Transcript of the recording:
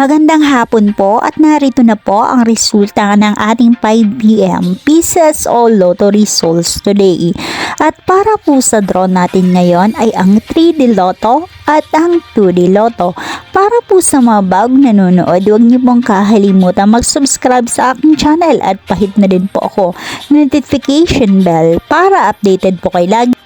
Magandang hapon po at narito na po ang resulta ng ating 5 p.m. Pieces o Lotto results today. At para po sa draw natin ngayon ay ang 3D Lotto at ang 2D Lotto. Para po sa mga bagong nanonood, huwag niyo pong kakalimutan mag-subscribe sa aking channel at pahit na din po ako notification bell para updated po kayo lagi